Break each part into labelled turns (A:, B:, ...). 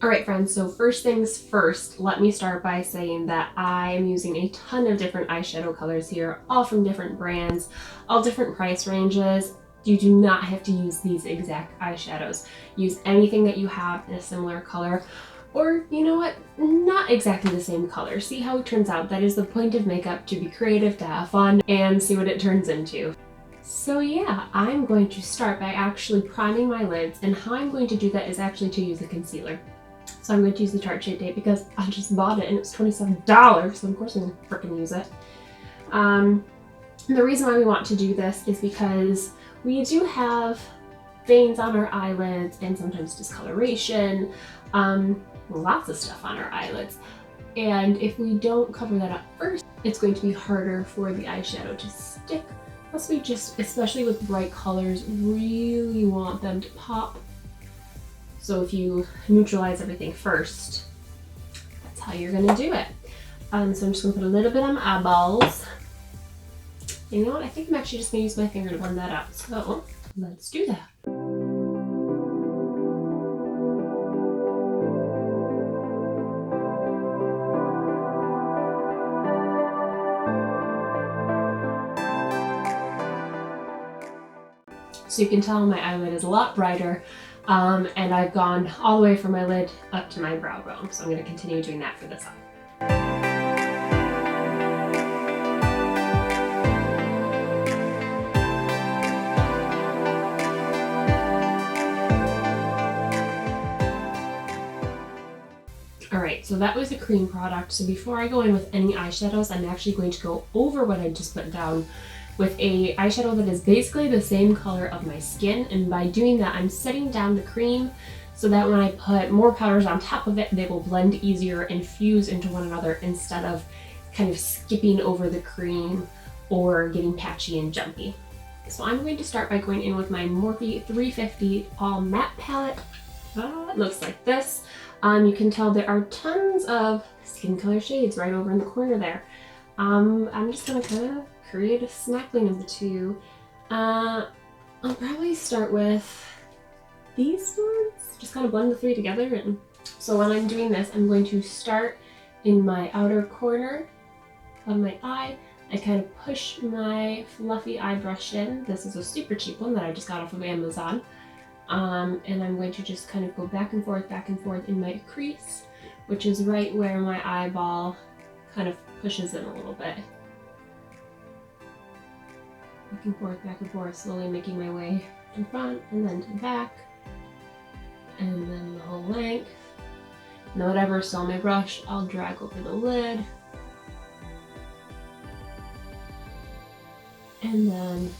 A: All right, friends, so first things first, let me start by saying that I am using a ton of different eyeshadow colors here, all from different brands, all different price ranges. You do not have to use these exact eyeshadows. Use anything that you have in a similar color, or you know what, not exactly the same color. See how it turns out. That is the point of makeup, to be creative, to have fun, and see what it turns into. So yeah, I'm going to start by actually priming my lids, and how I'm going to do that is actually to use a concealer. So I'm going to use the Tarte Shade Day because I just bought it and it's $27, so of course I'm going to freaking use it. The reason why we want to do this is because we do have veins on our eyelids and sometimes discoloration, lots of stuff on our eyelids. And if we don't cover that up first, it's going to be harder for the eyeshadow to stick. Plus we just, especially with bright colors, really want them to pop. So if you neutralize everything first, that's how you're gonna do it. So I'm just gonna put a little bit on my eyeballs. And you know what, I think I'm actually just gonna use my finger to blend that out. So let's do that. So you can tell my eyelid is a lot brighter, and I've gone all the way from my lid up to my brow bone. So I'm going to continue doing that for this eye. Alright, so that was a cream product. So before I go in with any eyeshadows, I'm actually going to go over what I just put down with a eyeshadow that is basically the same color of my skin, and by doing that I'm setting down the cream so that when I put more powders on top of it, they will blend easier and fuse into one another instead of kind of skipping over the cream or getting patchy and jumpy. So I'm going to start by going in with my Morphe 350 All Matte palette. It looks like this. You can tell there are tons of skin color shades right over in the corner there. I'm just gonna kind of create a smackling of the two. I'll probably start with these ones. Just kind of blend the three together. And so when I'm doing this, I'm going to start in my outer corner of my eye. I kind of push my fluffy eye brush in. This is a super cheap one that I just got off of Amazon. And I'm going to just kind of go back and forth in my crease, which is right where my eyeball kind of pushes in a little bit. Back and forth, slowly making my way to front and then to back, and then the whole length. And whatever's still on my brush, I'll drag over the lid, and then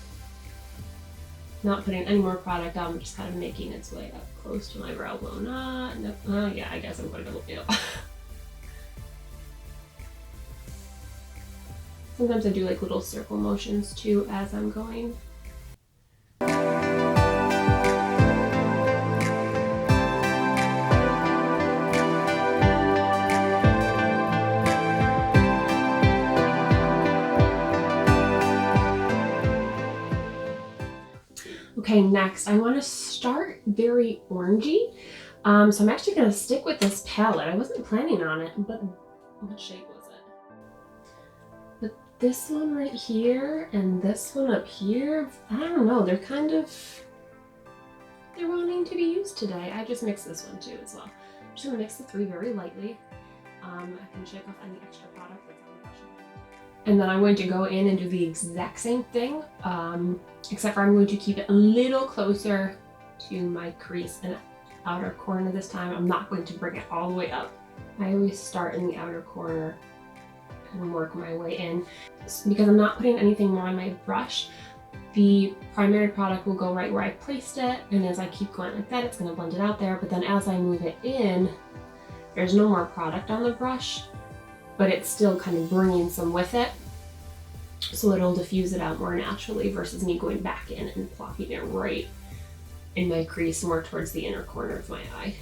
A: not putting any more product on, just kind of making its way up close to my brow bone. No, yeah, I guess I'm going to do. Sometimes I do like little circle motions too as I'm going. Okay, next I want to start very orangey. So I'm actually going to stick with this palette. I wasn't planning on it, but what shade was it? But this one right here and this one up here, I don't know, they're wanting to be used today. I just mixed this one too as well. I'm just going to mix the three very lightly. I can shake off any extra product that's on the brush. And then I'm going to go in and do the exact same thing, except for I'm going to keep it a little closer to my crease and outer corner this time. I'm not going to bring it all the way up. I always start in the outer corner and work my way in. Because I'm not putting anything more on my brush, the primary product will go right where I placed it, and as I keep going like that, it's going to blend it out there. But then as I move it in, there's no more product on the brush, but it's still kind of bringing some with it, so it'll diffuse it out more naturally versus me going back in and plopping it right in my crease more towards the inner corner of my eye.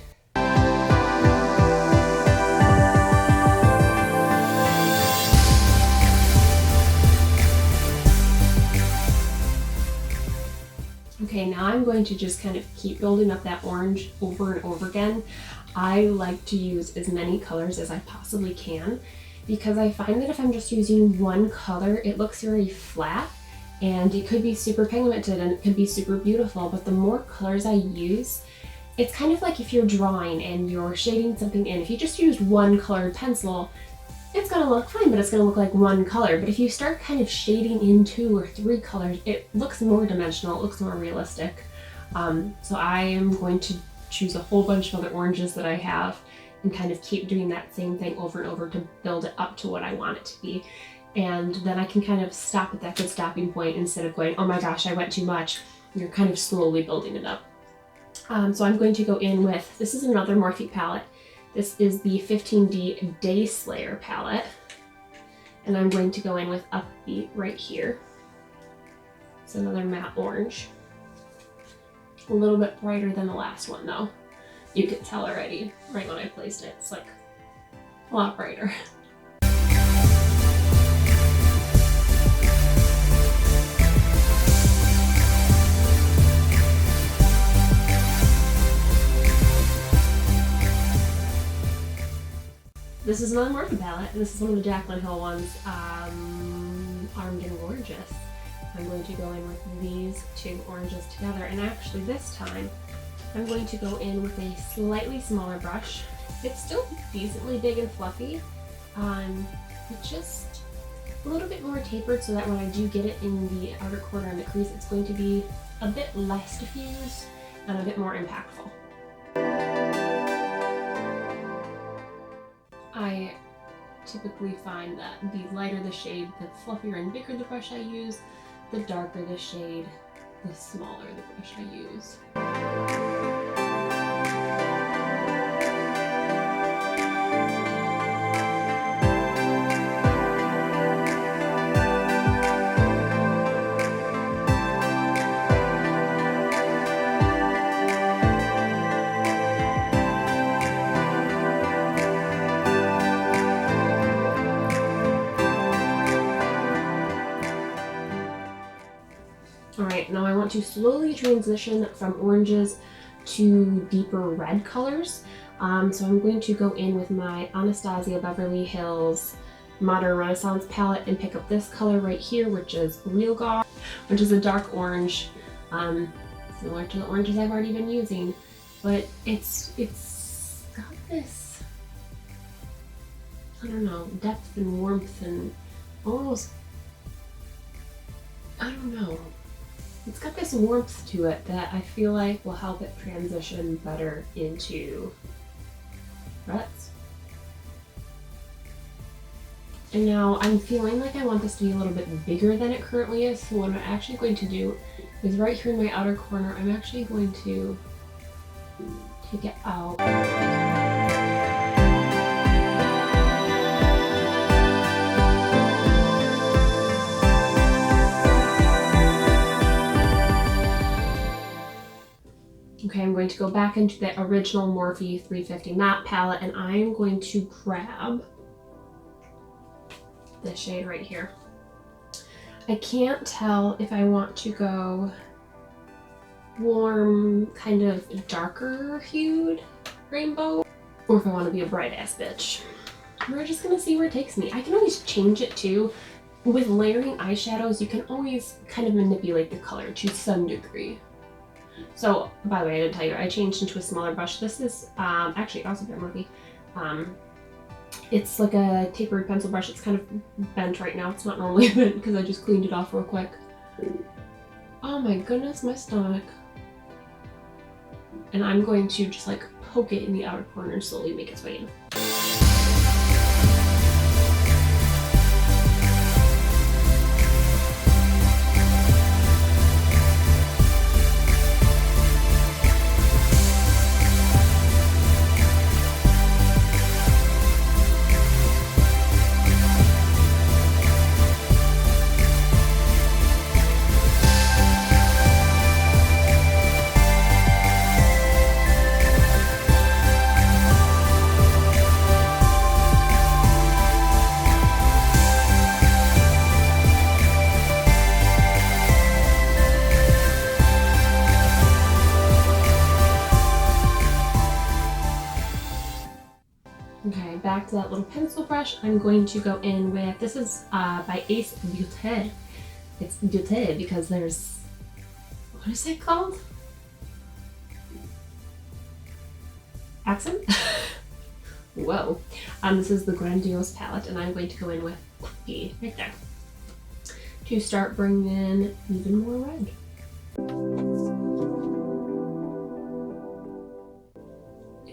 A: Okay, now I'm going to just kind of keep building up that orange over and over again. I like to use as many colors as I possibly can because I find that if I'm just using one color, it looks very flat and it could be super pigmented and it could be super beautiful, but the more colors I use, it's kind of like if you're drawing and you're shading something in. If you just used one colored pencil, it's gonna look fine, but it's gonna look like one color. But if you start kind of shading in 2 or 3 colors, it looks more dimensional, it looks more realistic. So I am going to choose a whole bunch of other oranges that I have and kind of keep doing that same thing over and over to build it up to what I want it to be. And then I can kind of stop at that good stopping point instead of going, oh my gosh, I went too much. You're kind of slowly building it up. So I'm going to go in with, this is another Morphe palette. This is the 15D Day Slayer palette. And I'm going to go in with Upbeat right here. It's another matte orange. A little bit brighter than the last one though. You can tell already, right when I placed it, it's like a lot brighter. This is another Morphe palette, and this is one of the Jaclyn Hill ones, Armed and Gorgeous. I'm going to go in with these 2 oranges together, and actually this time I'm going to go in with a slightly smaller brush. It's still decently big and fluffy, but just a little bit more tapered so that when I do get it in the outer corner and the crease, it's going to be a bit less diffused and a bit more impactful. I typically find that the lighter the shade, the fluffier and bigger the brush I use, the darker the shade, the smaller the brush I use. Alright, now I want to slowly transition from oranges to deeper red colors. So I'm going to go in with my Anastasia Beverly Hills Modern Renaissance palette and pick up this color right here, which is Real Goth, which is a dark orange, similar to the oranges I've already been using, but it's got this, I don't know, depth and warmth and almost, I don't know. It's got this warmth to it that I feel like will help it transition better into reds. And now I'm feeling like I want this to be a little bit bigger than it currently is, so what I'm actually going to do is right here in my outer corner, I'm actually going to take it out. Okay, I'm going to go back into the original Morphe 350 matte palette and I'm going to grab this shade right here. I can't tell if I want to go warm, kind of darker hued rainbow, or if I want to be a bright ass bitch. We're just gonna see where it takes me. I can always change it too. With layering eyeshadows, you can always kind of manipulate the color to some degree. So, by the way, I didn't tell you, I changed into a smaller brush. This is actually also by Morphe. It's like a tapered pencil brush. It's kind of bent right now. It's not normally bent because I just cleaned it off real quick. Oh my goodness, my stomach. And I'm going to just like poke it in the outer corner and slowly make its way in. back to that little pencil brush, I'm going to go in with, this is by Ace Beauté. It's Beauté because there's, what is it called? Accent? Whoa. This is the Grandiose palette, and I'm going to go in with Puppy right there to start bringing in even more red.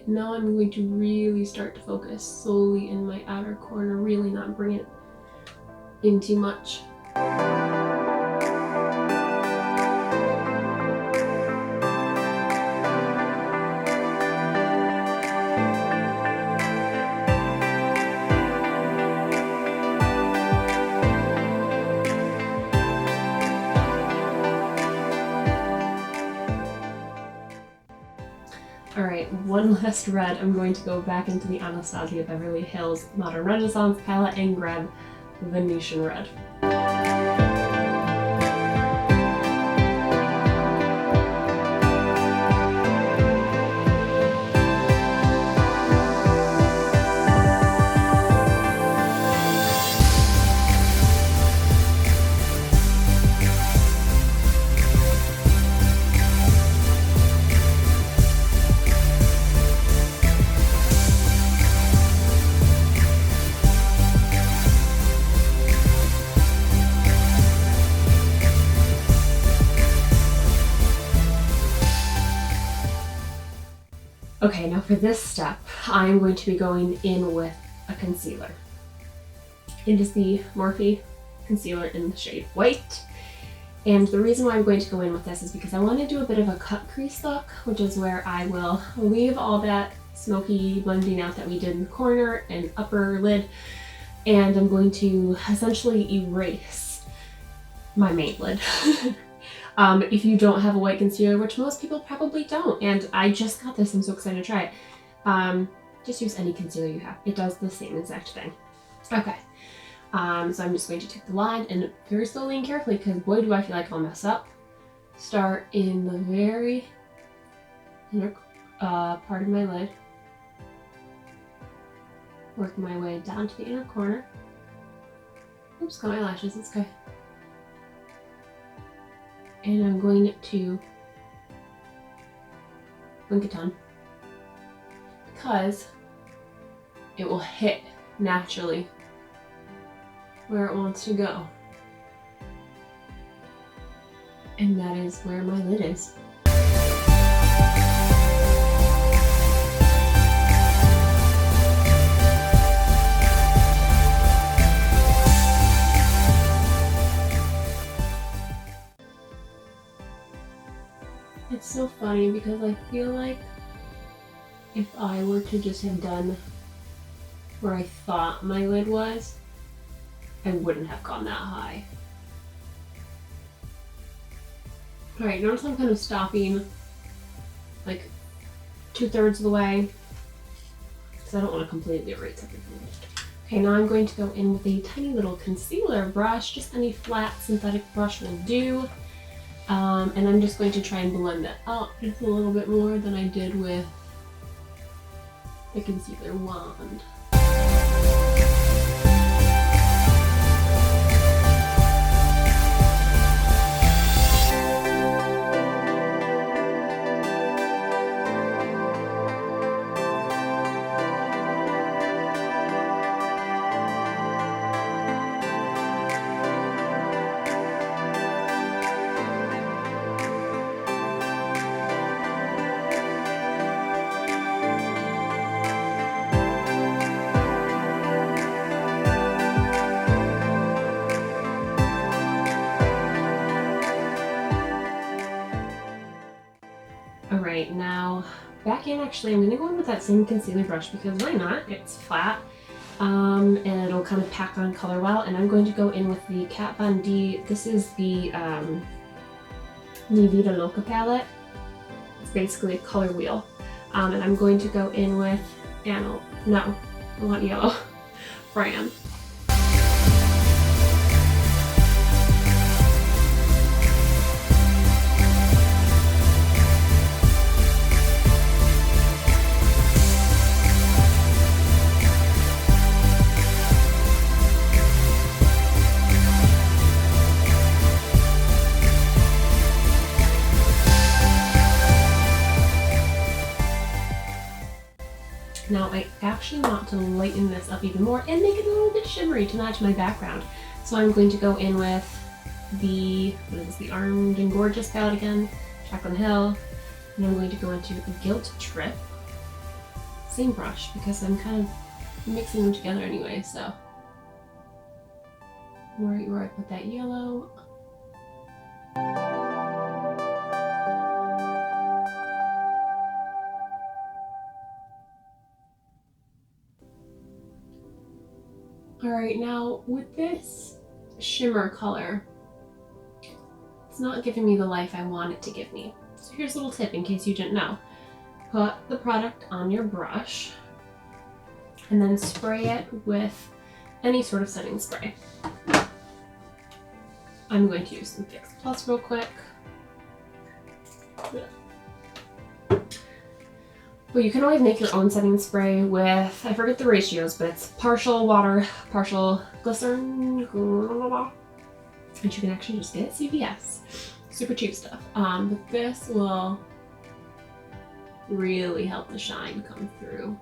A: Now I'm going to really start to focus solely in my outer corner, really not bring it in too much. Alright, one last red. I'm going to go back into the Anastasia Beverly Hills Modern Renaissance palette and grab Venetian Red. Okay, now for this step, I'm going to be going in with a concealer. It is the Morphe concealer in the shade White. And the reason why I'm going to go in with this is because I want to do a bit of a cut crease look, which is where I will leave all that smoky blending out that we did in the corner and upper lid. And I'm going to essentially erase my main lid. If you don't have a white concealer, which most people probably don't, and I just got this, I'm so excited to try it. Just use any concealer you have. It does the same exact thing. Okay, so I'm just going to take the line and very slowly and carefully, because boy do I feel like I'll mess up. Start in the very inner part of my lid. Work my way down to the inner corner. Oops, got my lashes, it's okay. And I'm going to blink a ton because it will hit naturally where it wants to go. And that is where my lid is. It's so funny because I feel like if I were to just have done where I thought my lid was, I wouldn't have gone that high. Alright, notice I'm kind of stopping like 2/3 of the way because I don't want to completely erase everything. Okay, now I'm going to go in with a tiny little concealer brush, just any flat synthetic brush will do. And I'm just going to try and blend it out just a little bit more than I did with the concealer wand. Alright, now back in, actually I'm going to go in with that same concealer brush because why not? It's flat and it'll kind of pack on color well, and I'm going to go in with the Kat Von D. This is the Mi Vida Loca palette. It's basically a color wheel. And I'm going to go in with no, I want yellow, Fran. Now I actually want to lighten this up even more and make it a little bit shimmery to match my background. So I'm going to go in with the, what is this, the Armed and Gorgeous palette again, Jaclyn Hill, and I'm going to go into Guilt Trip. Same brush, because I'm kind of mixing them together anyway, so. Right where I put that yellow. Alright, now with this shimmer color, it's not giving me the life I want it to give me. So here's a little tip in case you didn't know. Put the product on your brush and then spray it with any sort of setting spray. I'm going to use some Fix Plus real quick. Well, you can always make your own setting spray with, I forget the ratios, but it's partial water, partial glycerin, and you can actually just get it at CVS. Super cheap stuff. But this will really help the shine come through.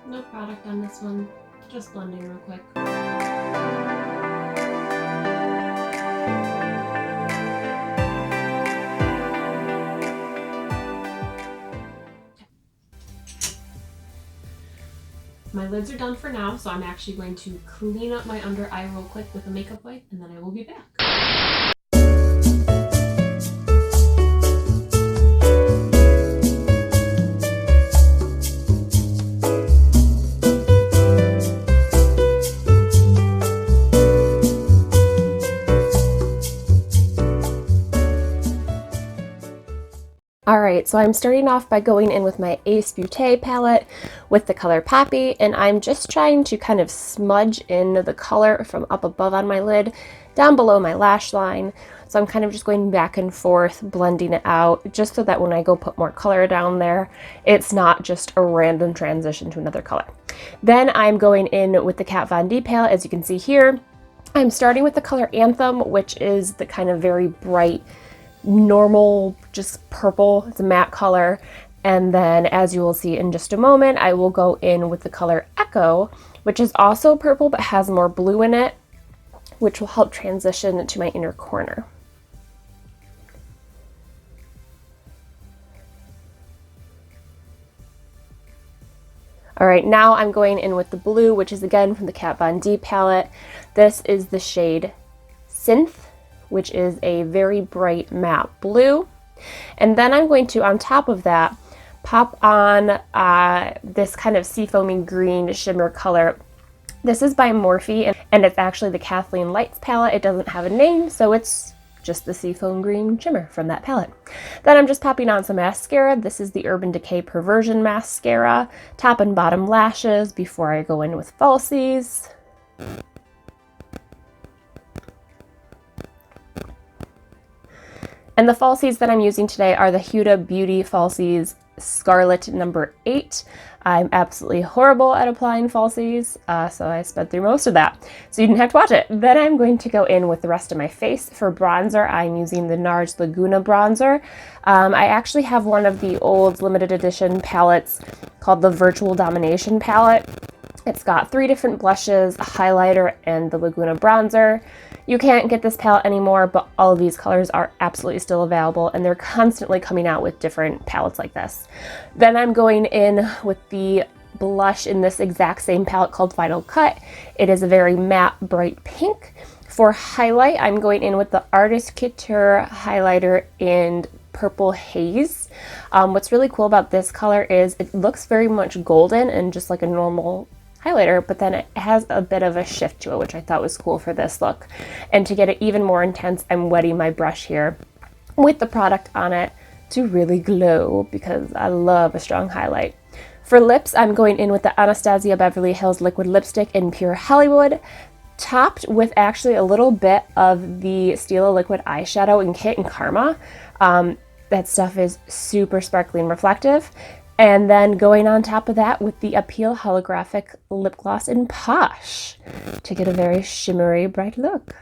A: No product on this one, just blending real quick. My lids are done for now, so I'm actually going to clean up my under eye real quick with a makeup wipe, and then I will be back. Alright, so I'm starting off by going in with my Ace Beauté palette with the color Poppy, and I'm just trying to kind of smudge in the color from up above on my lid, down below my lash line. So I'm kind of just going back and forth, blending it out, just so that when I go put more color down there, it's not just a random transition to another color. Then I'm going in with the Kat Von D palette, as you can see here. I'm starting with the color Anthem, which is the kind of very bright, normal, just purple. It's a matte color. And then, as you will see in just a moment, I will go in with the color Echo, which is also purple but has more blue in it, which will help transition to my inner corner. Alright, now I'm going in with the blue, which is again from the Kat Von D palette. This is the shade Synth, which is a very bright matte blue. And then I'm going to, on top of that, pop on this kind of seafoamy green shimmer color. This is by Morphe, and it's actually the Kathleen Lights palette. It doesn't have a name, so it's just the seafoam green shimmer from that palette. Then I'm just popping on some mascara. This is the Urban Decay Perversion mascara, top and bottom lashes before I go in with falsies. And the falsies that I'm using today are the Huda Beauty Falsies Scarlet number 8. I'm absolutely horrible at applying falsies, so I sped through most of that, so you didn't have to watch it. Then I'm going to go in with the rest of my face. For bronzer, I'm using the NARS Laguna bronzer. I actually have one of the old limited edition palettes called the Virtual Domination palette. It's got 3 different blushes, a highlighter, and the Laguna bronzer. You can't get this palette anymore, but all of these colors are absolutely still available, and they're constantly coming out with different palettes like this. Then I'm going in with the blush in this exact same palette called Final Cut. It is a very matte, bright pink. For highlight, I'm going in with the Artist Couture highlighter in Purple Haze. What's really cool about this color is it looks very much golden and just like a normal highlighter, but then it has a bit of a shift to it, which I thought was cool for this look. And to get it even more intense, I'm wetting my brush here with the product on it to really glow, because I love a strong highlight. For lips, I'm going in with the Anastasia Beverly Hills Liquid Lipstick in Pure Hollywood, topped with actually a little bit of the Stila Liquid Eyeshadow in Kit and Karma. That stuff is super sparkly and reflective. And then going on top of that with the Appeal Holographic Lip Gloss in Posh to get a very shimmery, bright look.